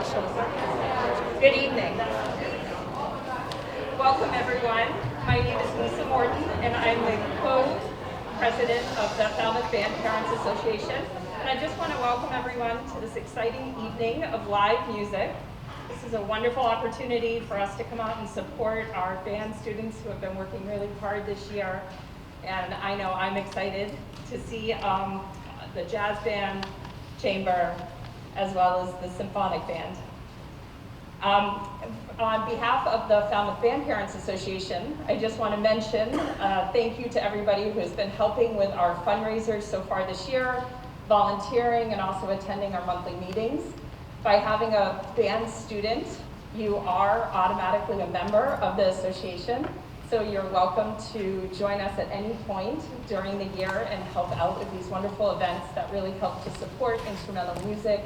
Good evening. Welcome everyone. My name is Lisa Morton and I'm the co-president of the Falmouth Band Parents Association. And I just want to welcome everyone to this exciting evening of live music. This is a wonderful opportunity for us to come out and support our band students who have been working really hard this year. And I know I'm excited to see the jazz band, chamber, as well as the symphonic band. On behalf of the Falmouth Band Parents Association, I just want to mention thank you to everybody who has been helping with our fundraisers so far this year, volunteering, and also attending our monthly meetings. By having a band student, you are automatically a member of the association, so you're welcome to join us at any point during the year and help out with these wonderful events that really help to support instrumental music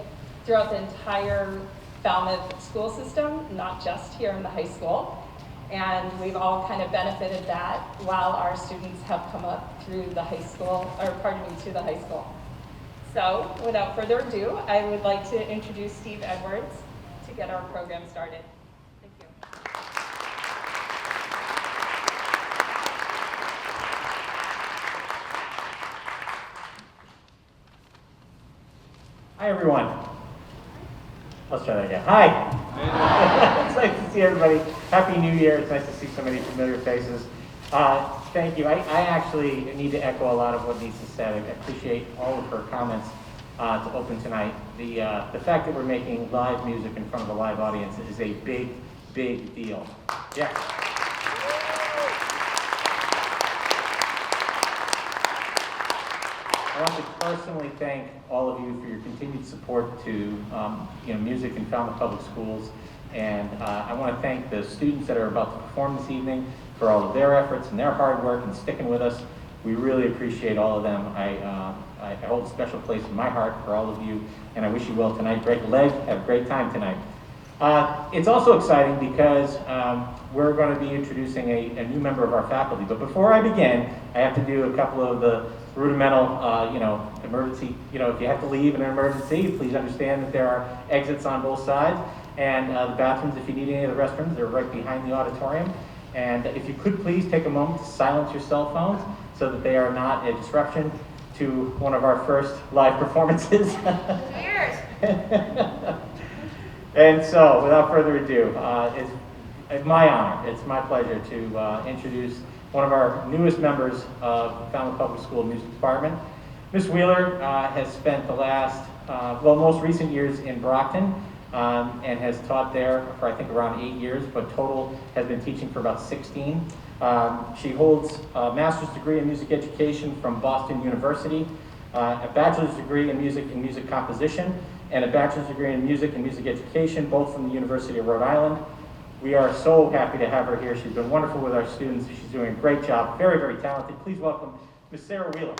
throughout the entire Falmouth school system, not just here in the high school. And we've all kind of benefited that while our students have come up through the high school, or pardon me, to the high school. So without further ado, I would like to introduce Steve Edwards to get our program started. Thank you. Hi everyone. Let's try that again. Hi. It's nice to see everybody. Happy New Year. It's nice to see so many familiar faces. Thank you. I actually need to echo a lot of what Lisa said. I appreciate all of her comments to open tonight. The fact that we're making live music in front of a live audience is a big, big deal. Yeah. I want to personally thank all of you for your continued support to music in Falmouth Public Schools, and I want to thank the students that are about to perform this evening for all of their efforts and their hard work and sticking with us. We really appreciate all of them. I hold a special place in my heart for all of you, and I wish you well tonight. Break a leg, have a great time tonight. It's also exciting because we're going to be introducing a new member of our faculty. But before I begin, I have to do a couple of the rudimental, emergency, if you have to leave in an emergency, please understand that there are exits on both sides. And the bathrooms, if you need any of the restrooms, they're right behind the auditorium. And if you could please take a moment to silence your cell phones so that they are not a disruption to one of our first live performances. Cheers! And so, without further ado, it's my honor, it's my pleasure to introduce one of our newest members of Falmouth Public School Music Department. Ms. Wheeler has spent the last, most recent years in Brockton and has taught there for I think around 8 years, but total has been teaching for about 16. She holds a master's degree in music education from Boston University, a bachelor's degree in music composition, and a bachelor's degree in music and music education, both from the University of Rhode Island. We are so happy to have her here. She's been wonderful with our students. She's doing a great job. Very, very talented. Please welcome Ms. Sarah Wheeler.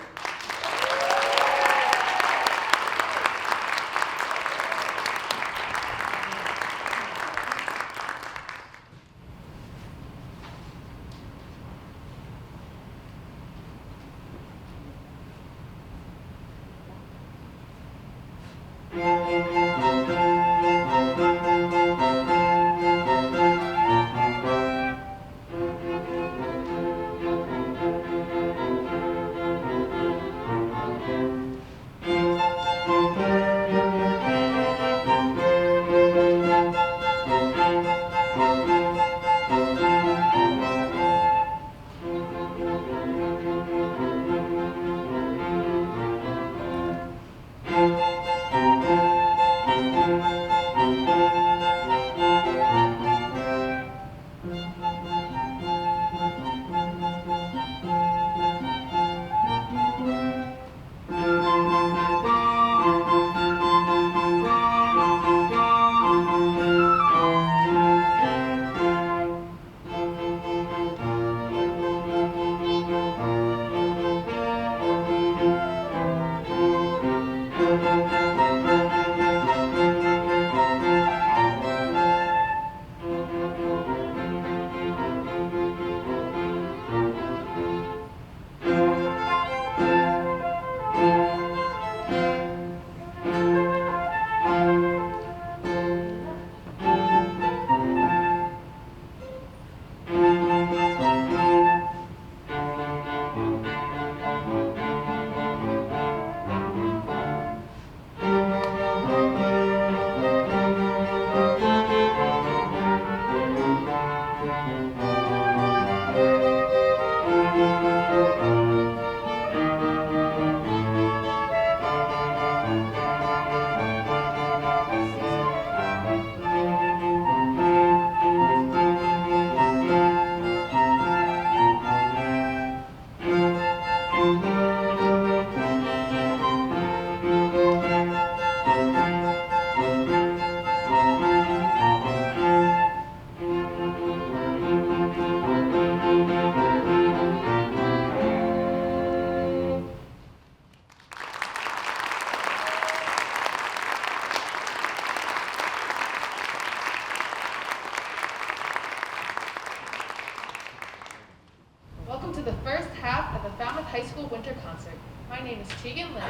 High School Winter Concert. My name is Tegan Lynn,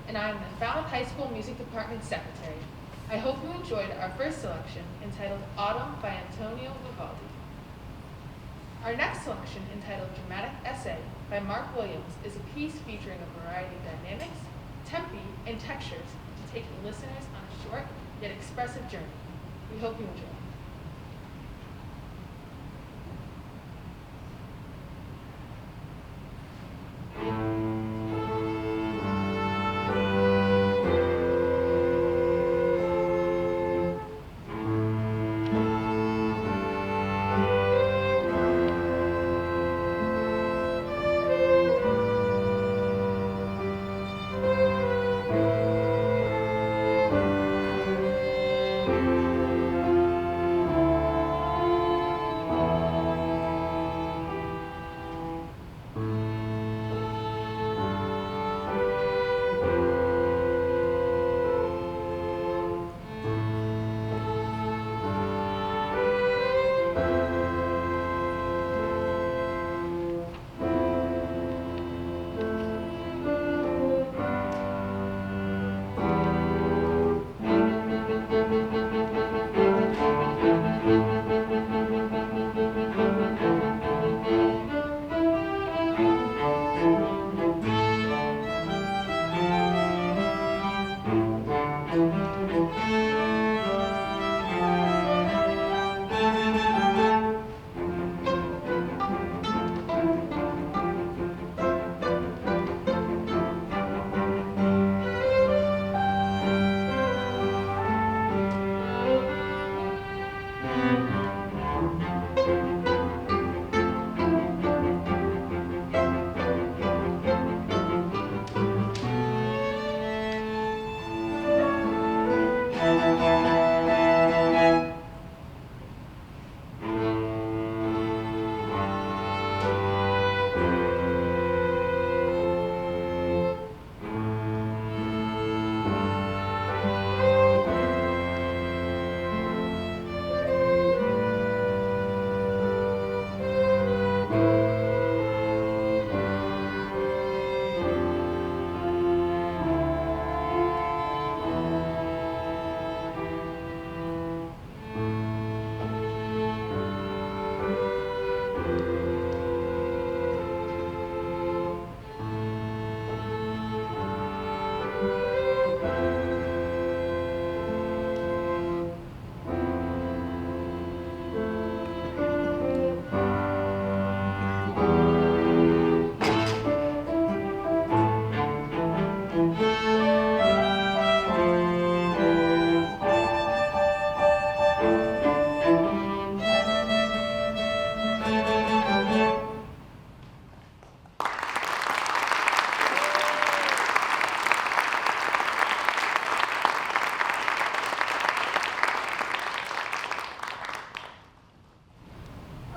and I am the Falmouth High School Music Department Secretary. I hope you enjoyed our first selection, entitled Autumn by Antonio Vivaldi. Our next selection, entitled Dramatic Essay by Mark Williams, is a piece featuring a variety of dynamics, tempi, and textures to take the listeners on a short yet expressive journey. We hope you enjoy.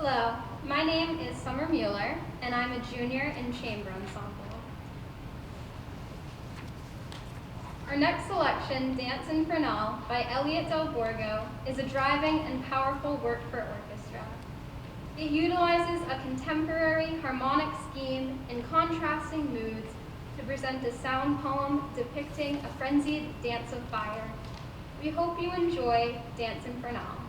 Hello, my name is Summer Mueller, and I'm a junior in chamber ensemble. Our next selection, Dance Infernal by Elliot Del Borgo, is a driving and powerful work for orchestra. It utilizes a contemporary harmonic scheme and contrasting moods to present a sound poem depicting a frenzied dance of fire. We hope you enjoy Dance Infernal.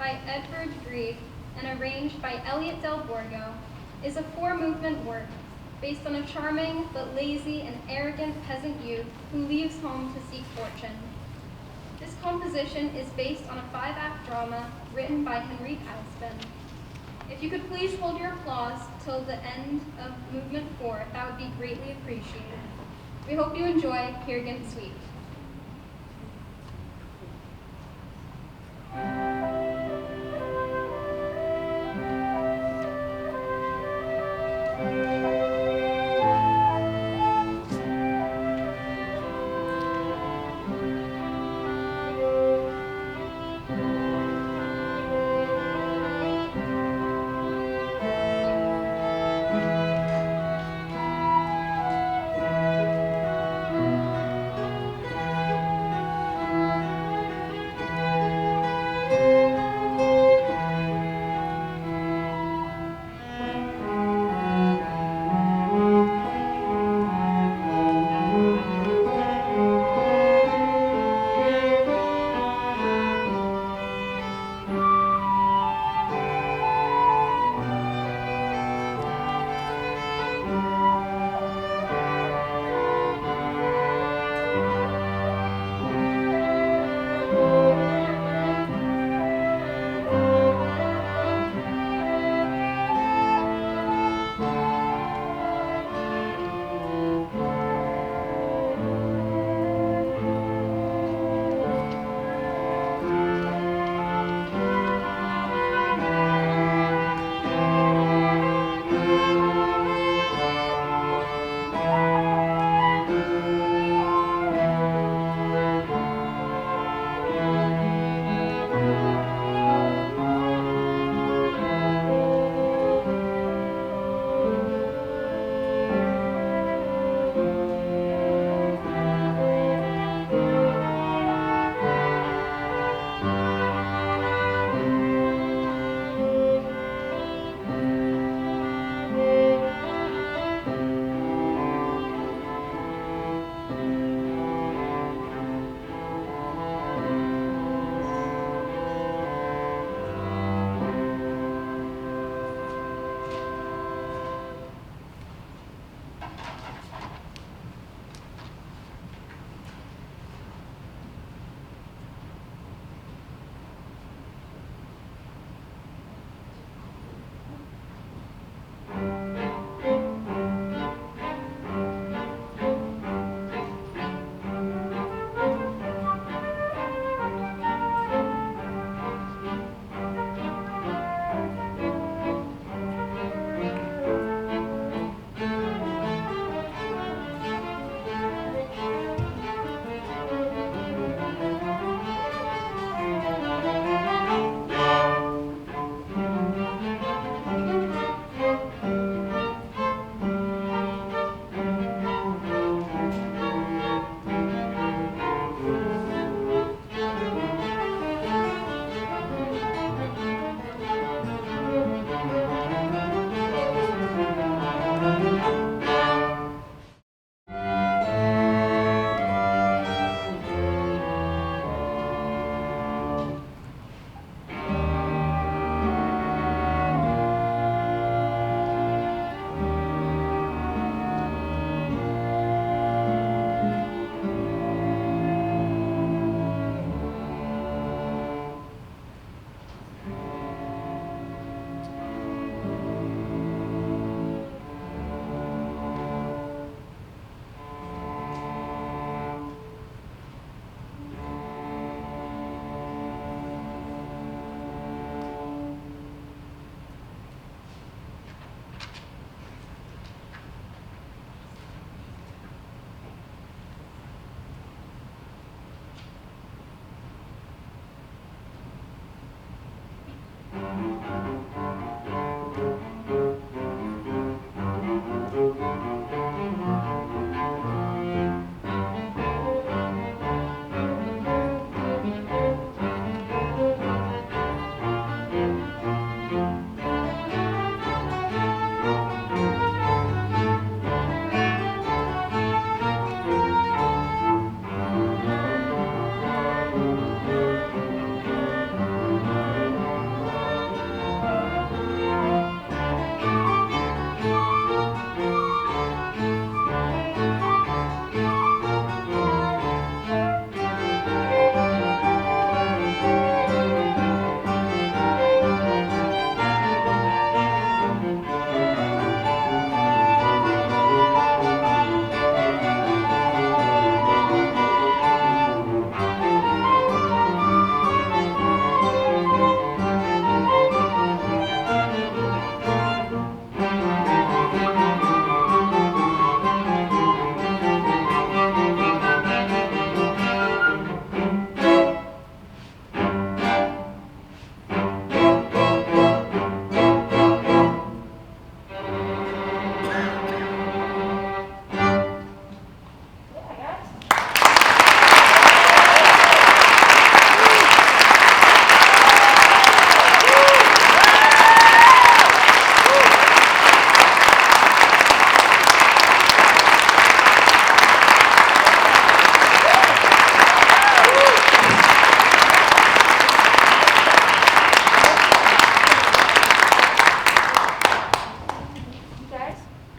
by Edward Grieg and arranged by Elliot Del Borgo, is a four-movement work based on a charming but lazy and arrogant peasant youth who leaves home to seek fortune. This composition is based on a 5-act drama written by Henry Aspen. If you could please hold your applause till the end of movement 4, that would be greatly appreciated. We hope you enjoy Peer Gynt Suite.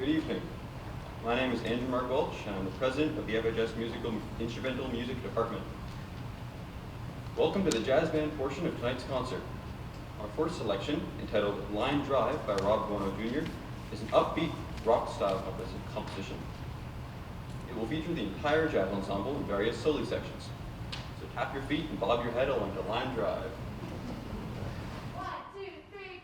Good evening. My name is Andrew Mark Welch, and I'm the president of the FHS Instrumental Music Department. Welcome to the jazz band portion of tonight's concert. Our first selection, entitled Line Drive by Rob Bono Jr., is an upbeat rock-style composition. It will feature the entire jazz ensemble in various solo sections. So tap your feet and bob your head along the Line Drive. 1, 2, 3,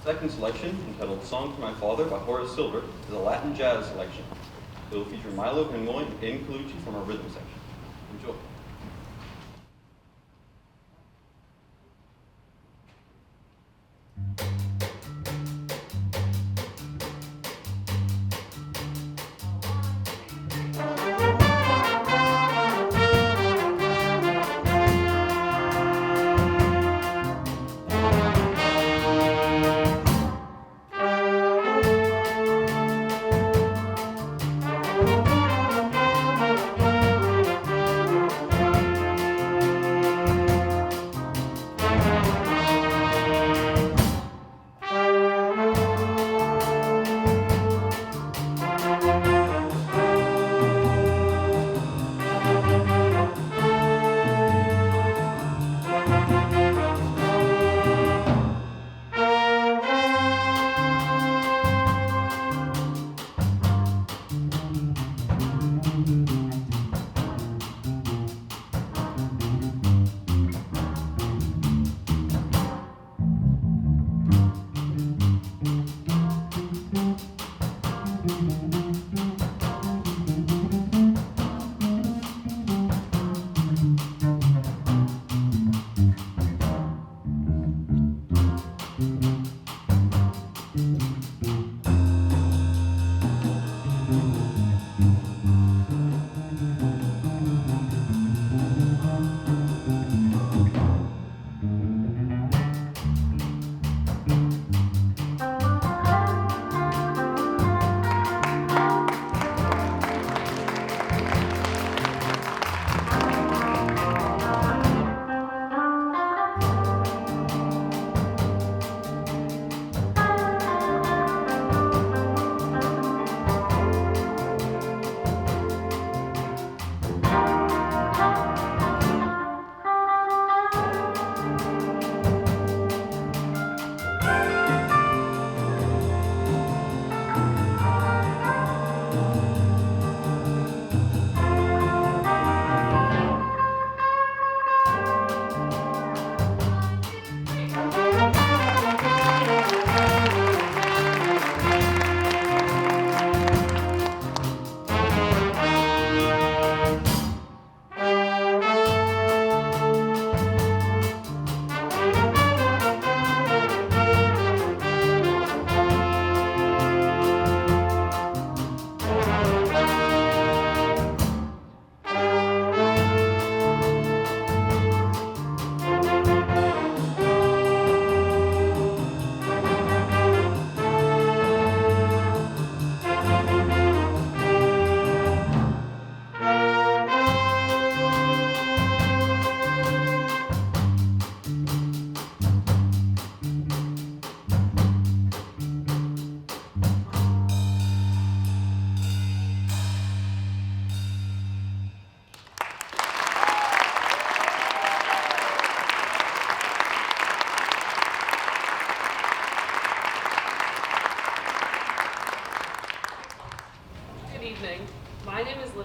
Second selection, entitled Song for My Father by Horace Silver, is a Latin jazz selection. It will feature Milo Henmoy and Colucci from our rhythm section. Enjoy.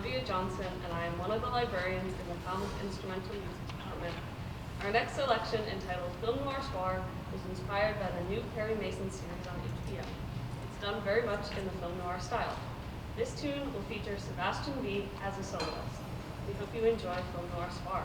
Olivia Johnson, and I am one of the librarians in the Falmouth Instrumental Music Department. Our next selection, entitled Film Noir Soir, was inspired by the new Perry Mason series on HBO. It's done very much in the film noir style. This tune will feature Sebastian B as a soloist. We hope you enjoy Film Noir Soir.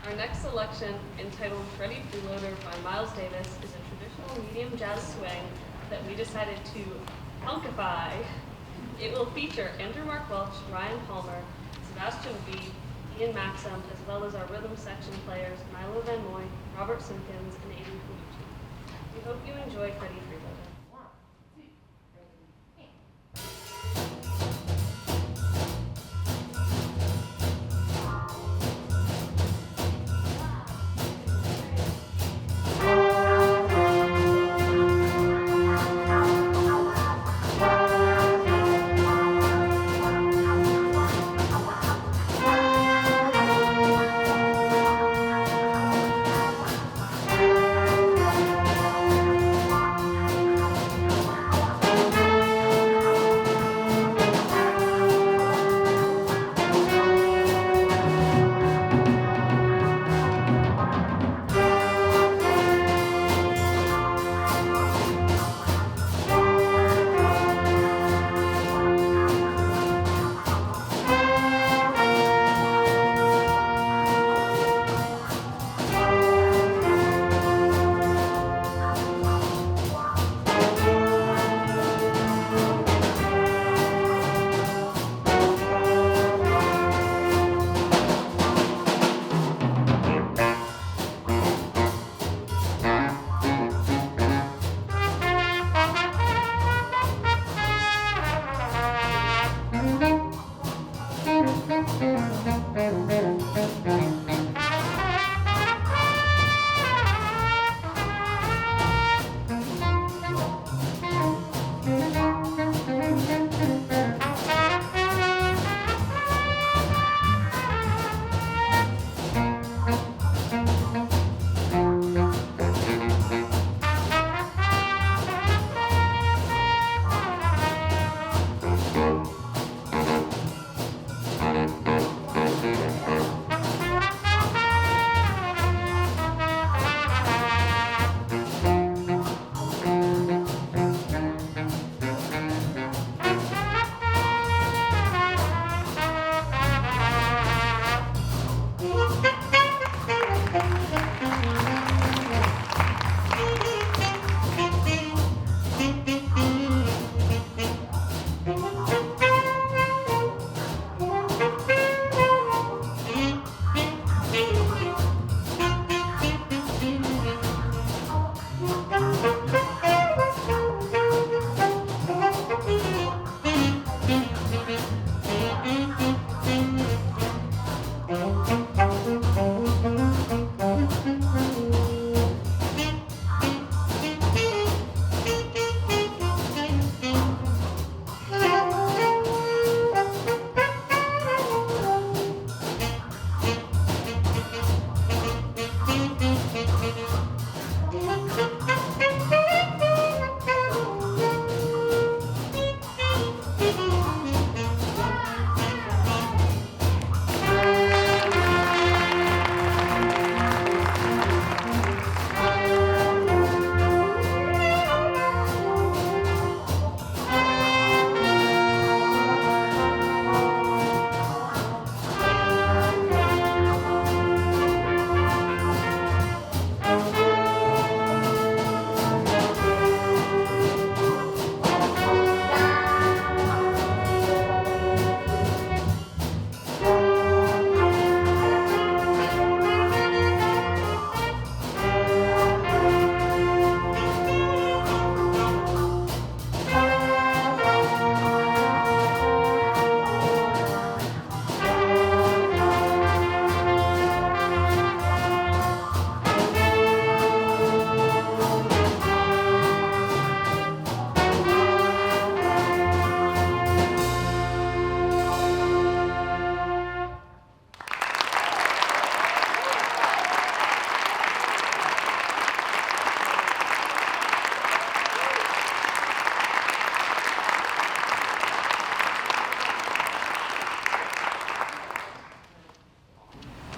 Our next selection, entitled Freddie Freeloader by Miles Davis, is a traditional medium jazz swing that we decided to punkify. It will feature Andrew Mark Welch, Ryan Palmer, Sebastian B, Ian Maxim, as well as our rhythm section players Milo Van Moy, Robert Simpkins, and Aiden Colucci. We hope you enjoy Freddie Freeloader.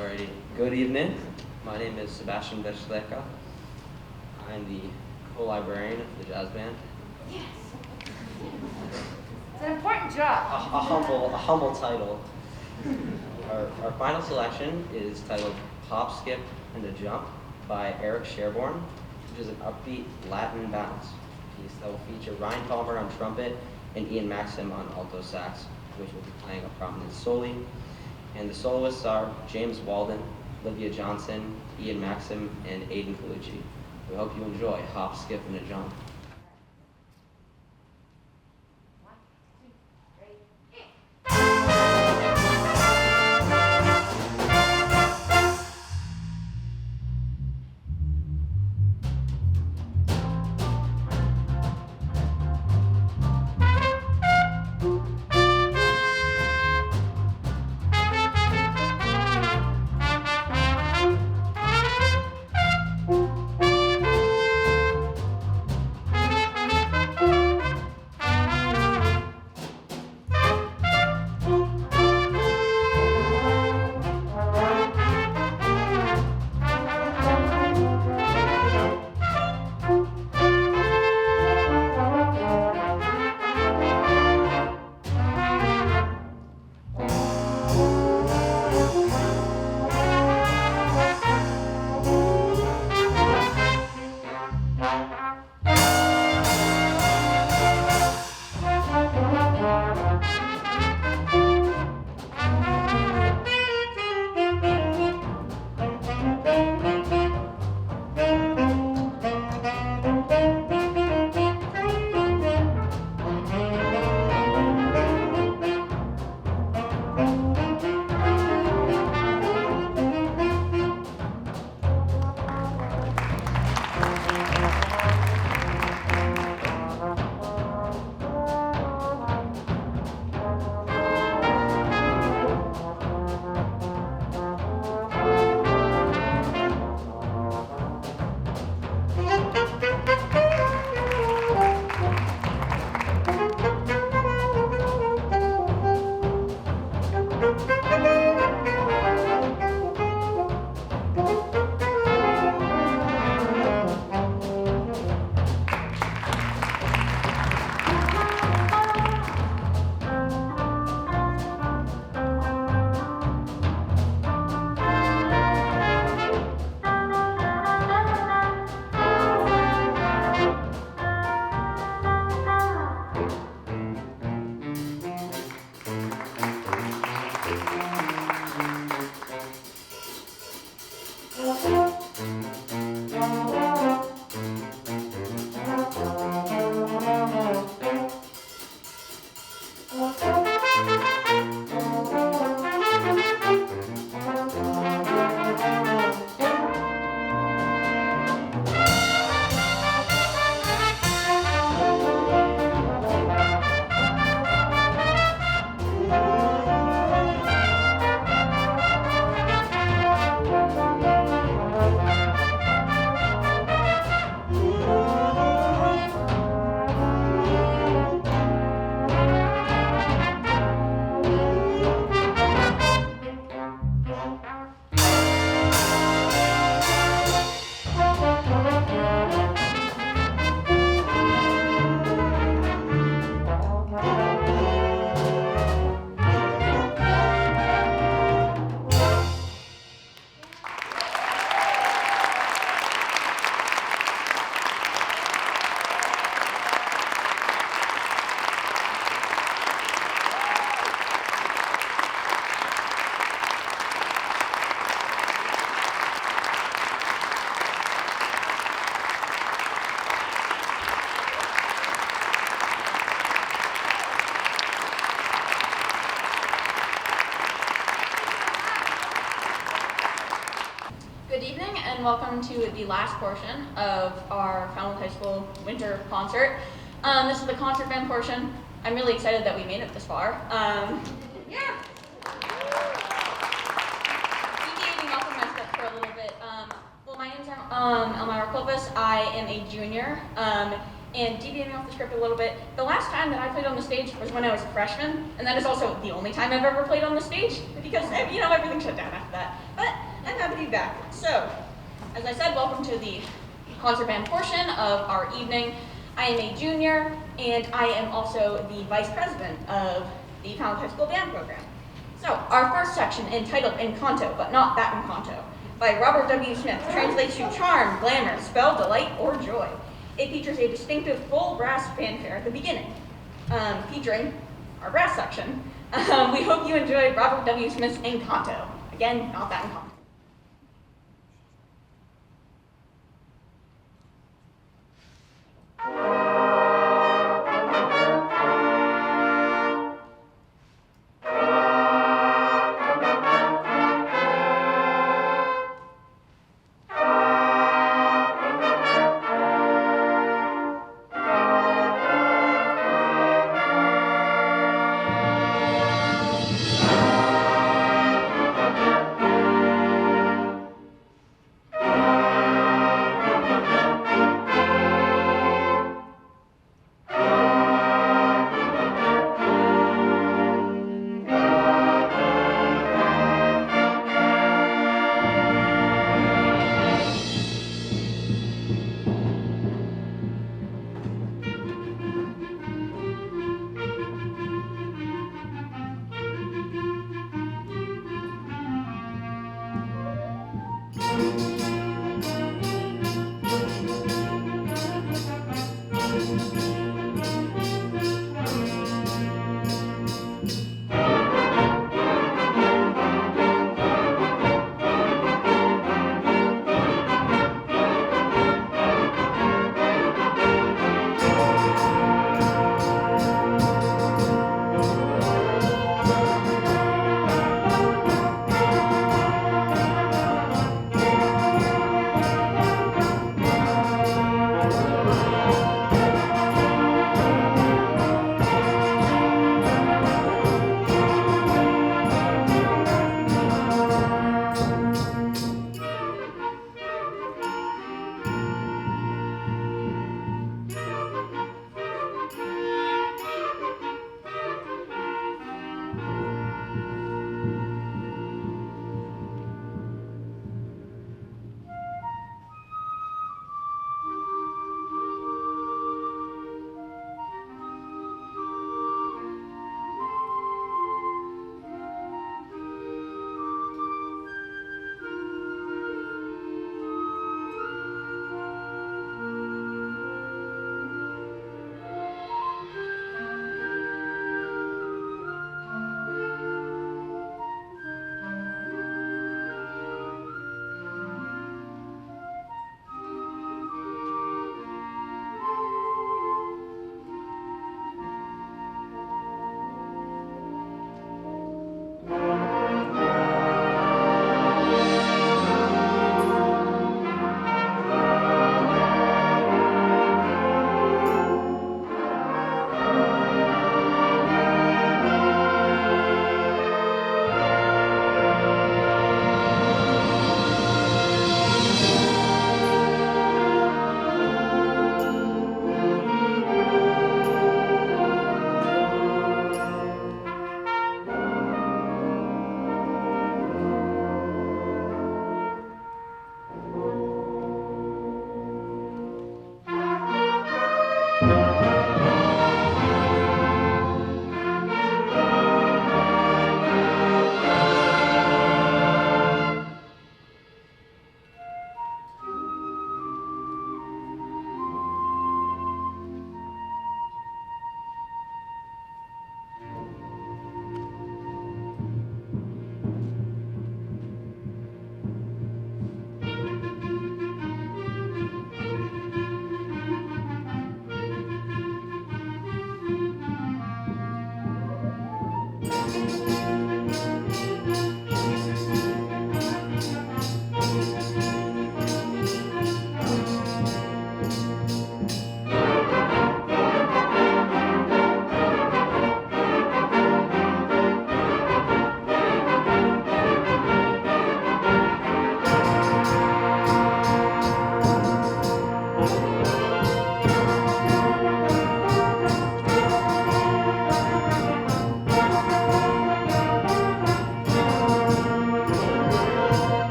Alrighty, good evening. My name is Sebastian Vesleka. I'm the co-librarian of the jazz band. It's an important job. A humble title. Our final selection is titled Hop, Skip, and a Jump by Eric Sherborne, which is an upbeat Latin bounce piece that will feature Ryan Palmer on trumpet and Ian Maxim on alto sax, which will be playing a prominent solo. And the soloists are James Walden, Olivia Johnson, Ian Maxim, and Aidan Colucci. We hope you enjoy Hop, Skip, and a Jump. and welcome to the last portion of our Falmouth High School winter concert. This is the concert band portion. I'm really excited that we made it this far. Yeah. Deviating off of my script for a little bit. Well, my name's Elmira Clovis. I am a junior. And deviating off the script a little bit, the last time that I played on the stage was when I was a freshman, and that is also the only time I've ever played on the stage, because, everything shut down after that. But I'm happy to be back. So, as I said, welcome to the concert band portion of our evening. I am a junior, and I am also the vice president of the Falmouth High School band program. So, our first section, entitled Encanto, but not that Encanto, by Robert W. Smith, translates to charm, glamour, spell, delight, or joy. It features a distinctive full brass fanfare at the beginning, featuring our brass section. We hope you enjoy Robert W. Smith's Encanto. Again, not that Encanto.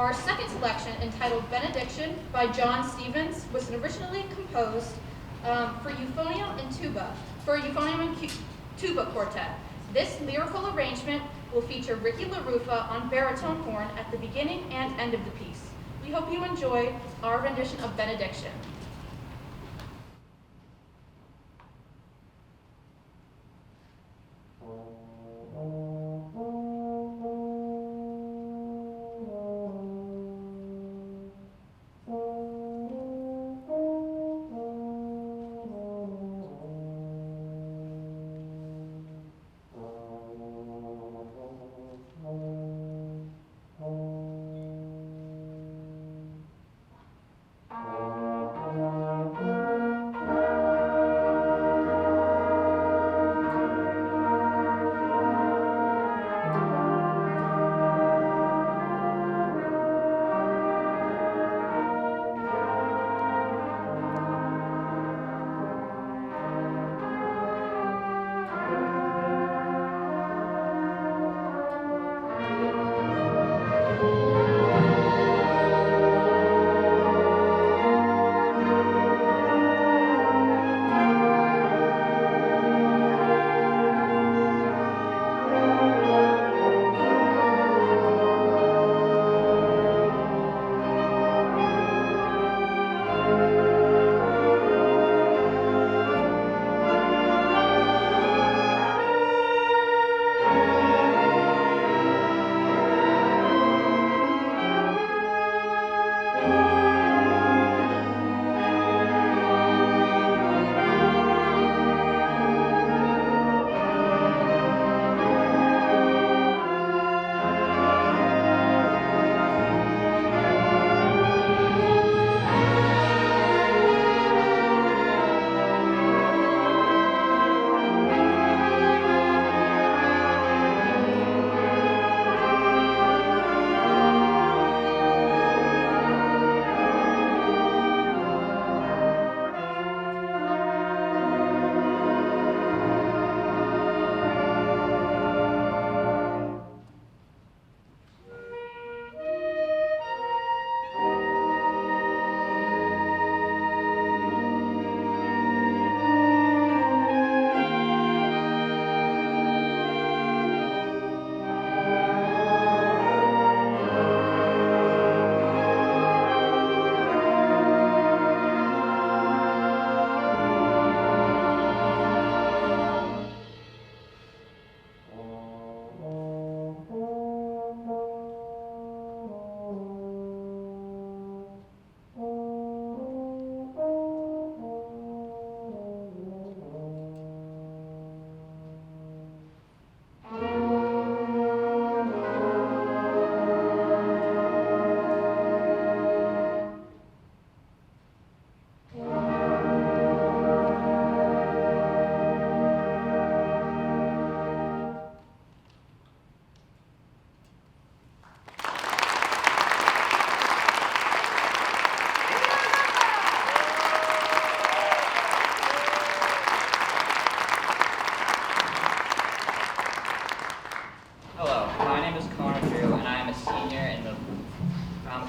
Our second selection, entitled Benediction by John Stevens, was originally composed for euphonium and tuba quartet. This lyrical arrangement will feature Ricky LaRufa on baritone horn at the beginning and end of the piece. We hope you enjoy our rendition of Benediction.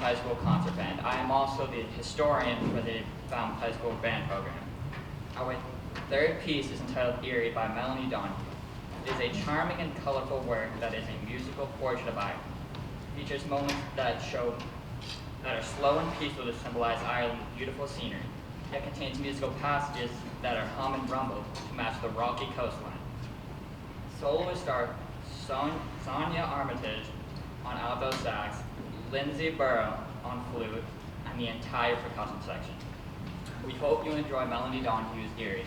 High School Concert Band. I am also the historian for the Falmouth High School Band program. Our third piece is entitled Erie by Melanie Donahue. It is a charming and colorful work that is a musical portrait of Ireland. It features moments that are slow and peaceful to symbolize Ireland's beautiful scenery, yet contains musical passages that are hum and rumble to match the rocky coastline. Soloists are Sonia Armitage on alto sax, Lindsay Burrow on flute, and the entire percussion section. We hope you enjoy Melanie Donahue's Erie.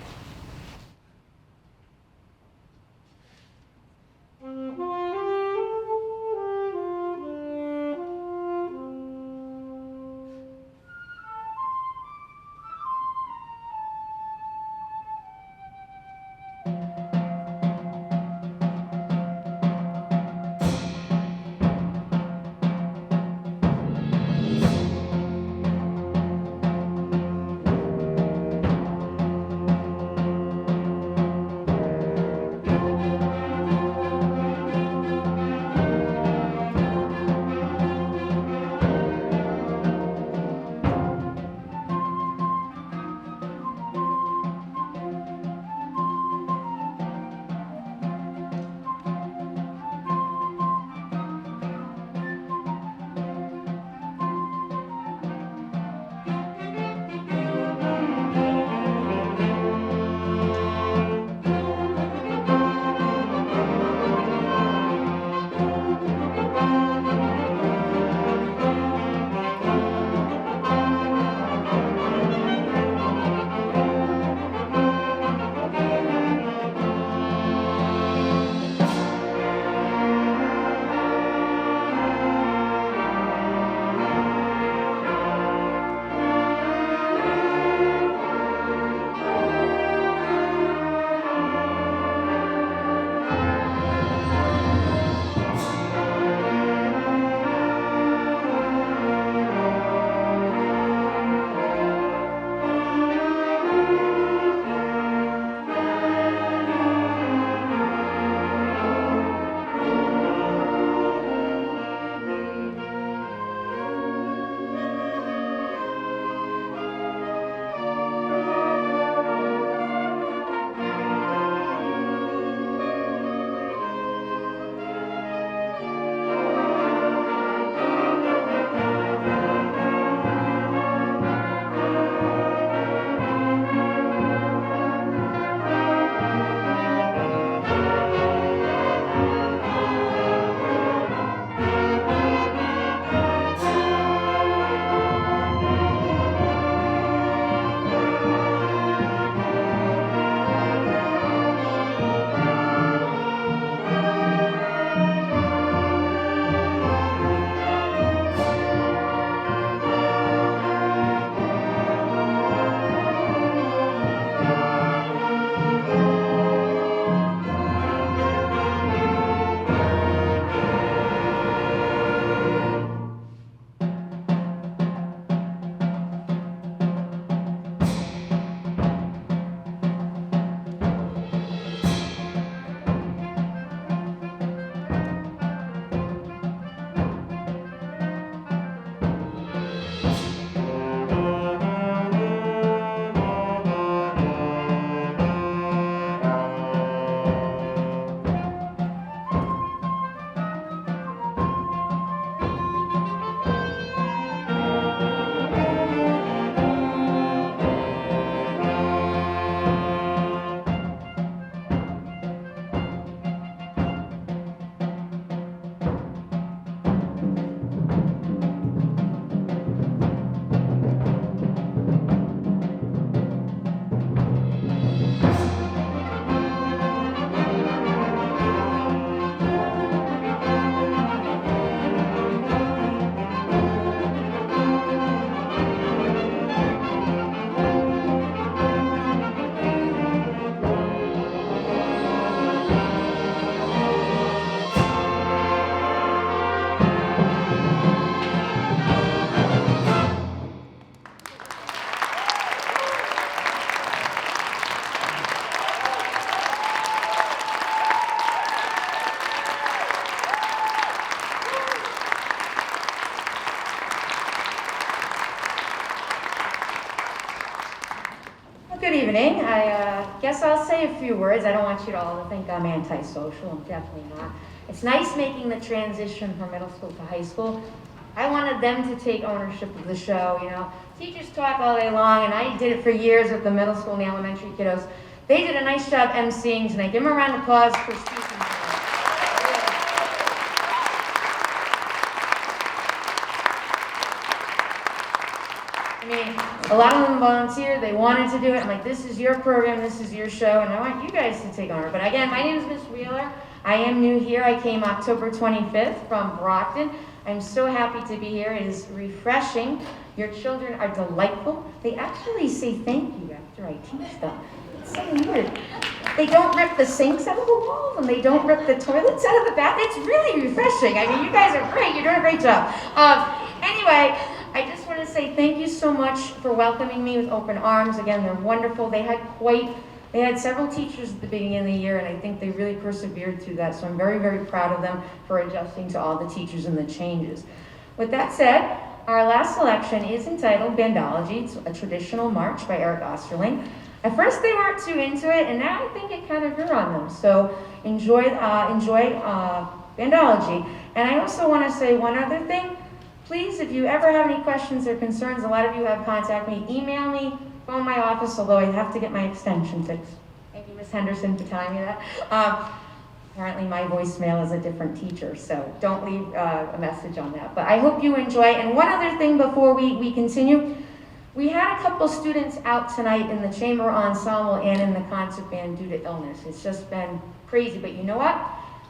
Good evening. I guess I'll say a few words. I don't want you to all to think I'm antisocial. I'm definitely not. It's nice making the transition from middle school to high school. I wanted them to take ownership of the show, you know. Teachers talk all day long, and I did it for years with the middle school and the elementary kiddos. They did a nice job emceeing tonight. Give them a round of applause for speaking tonight. I mean, a lot of them volunteered. They wanted to do it. I'm like, this is your program, this is your show, and I want you guys to take over. But again, my name is Miss Wheeler. I am new here. I came October 25th from Brockton. I'm so happy to be here. It is refreshing. Your children are delightful. They actually say thank you after I teach them. It's so weird. They don't rip the sinks out of the walls, and they don't rip the toilets out of the bath. It's really refreshing. I mean, you guys are great. You're doing a great job. Anyway, I just want to say thank you so much for welcoming me with open arms. Again, they're wonderful. They had several teachers at the beginning of the year, and I think they really persevered through that. So I'm very, very proud of them for adjusting to all the teachers and the changes. With that said, our last selection is entitled Bandology. It's a traditional march by Eric Osterling. At first they weren't too into it, and now I think it kind of grew on them. So enjoy Bandology. And I also want to say one other thing. Please, if you ever have any questions or concerns, a lot of you have contacted me, email me, phone my office, although I have to get my extension fixed. Thank you, Ms. Henderson, for telling me that. Apparently my voicemail is a different teacher, so don't leave a message on that. But I hope you enjoy. And one other thing before we continue, we had a couple students out tonight in the chamber ensemble and in the concert band due to illness. It's just been crazy, but you know what?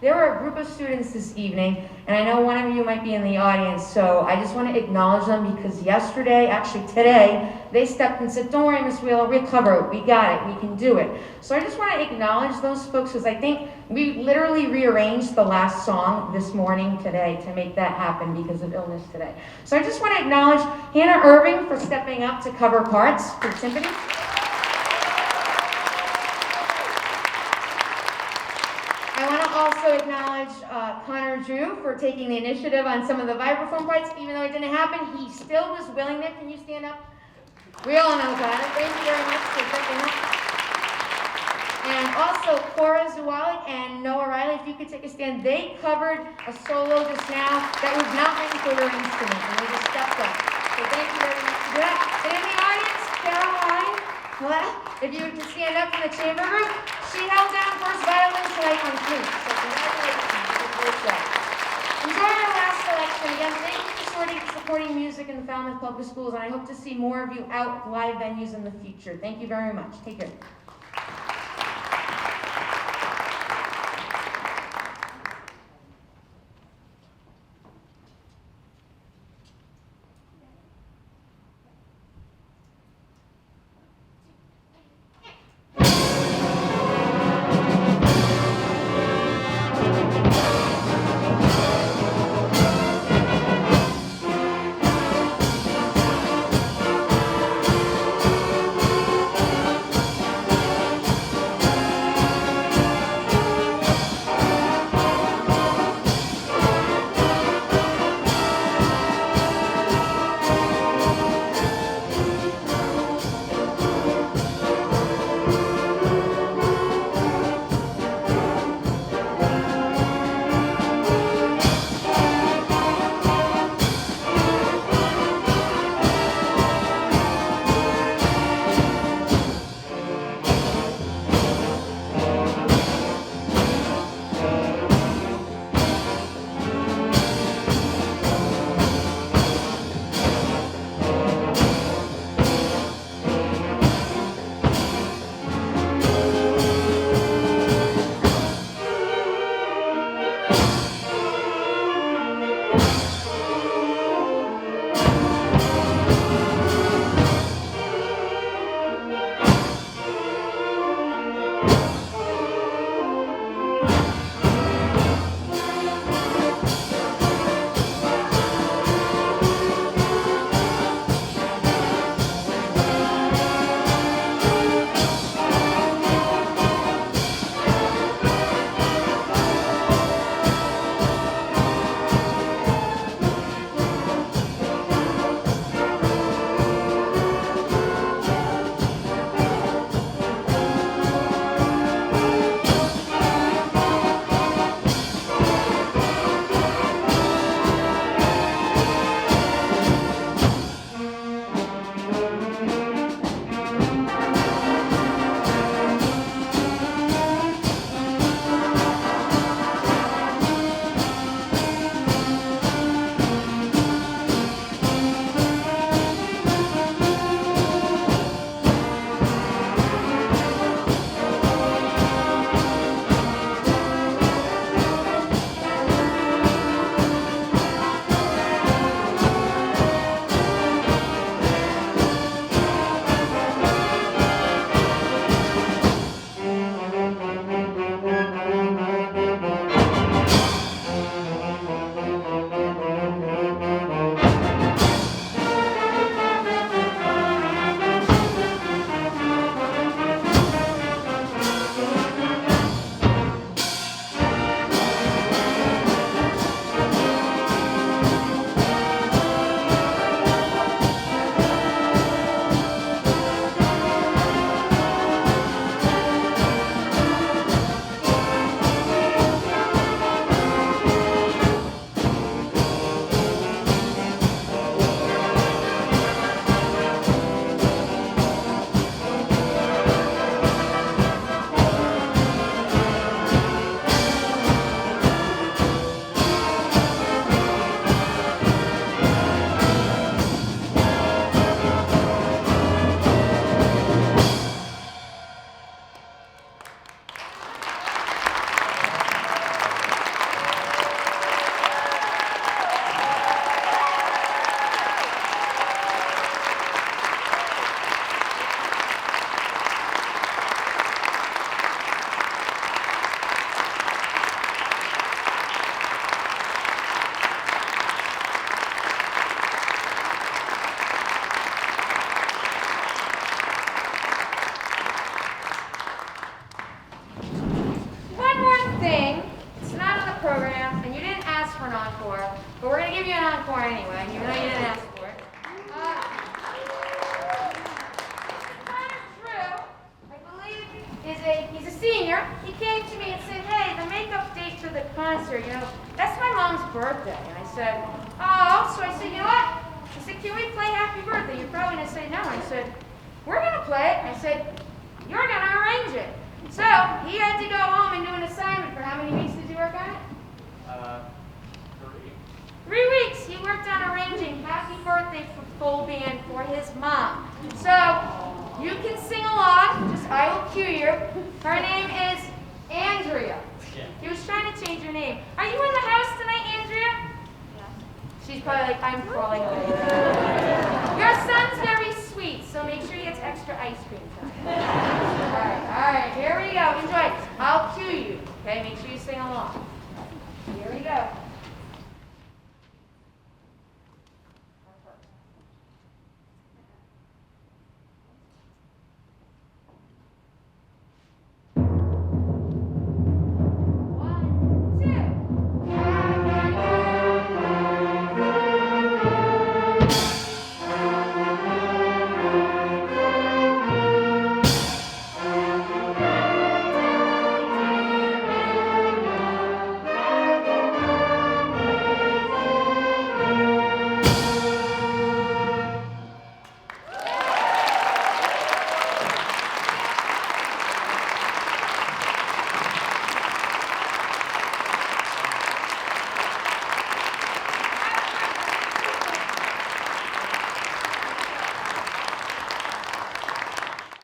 There were a group of students this evening, and I know one of you might be in the audience, so I just want to acknowledge them because yesterday, actually today, they stepped and said, don't worry, Miss Wheeler, we'll cover it, we got it, we can do it. So I just want to acknowledge those folks because I think we literally rearranged the last song this morning today to make that happen because of illness today. So I just want to acknowledge Hannah Irving for stepping up to cover parts for timpani. I want to also acknowledge Connor Drew for taking the initiative on some of the vibraphone parts. Even though it didn't happen, he still was willing there. Can you stand up? We all know Connor. Thank you very much for stepping up. And also Cora Zawalik and Noah Riley, if you could take a stand. They covered a solo just now that was not written for their instrument, and they just stepped up. So thank you very much for that. And in the audience, Caroline, if you would stand up from the chamber group, she held down first violin tonight on flute. So congratulations, you did a great job. Enjoy our last selection. Again, thank you for supporting music in the Falmouth Public Schools, and I hope to see more of you out live venues in the future. Thank you very much. Take care. happy birthday. You're probably going to say no. I said, we're going to play it. I said, you're going to arrange it. So he had to go home and do an assignment. For how many weeks did you work on it? 3 weeks. He worked on arranging Happy Birthday for full band for his mom. So you can sing along. Just I will cue you. Her name is Andrea. He was trying to change her name. Are you in the house tonight, Andrea? She's probably like, I'm crawling away. Your son's very sweet, so make sure he gets extra ice cream tonight. All right, here we go. Enjoy. I'll cue you. Okay, make sure you sing along. Here we go.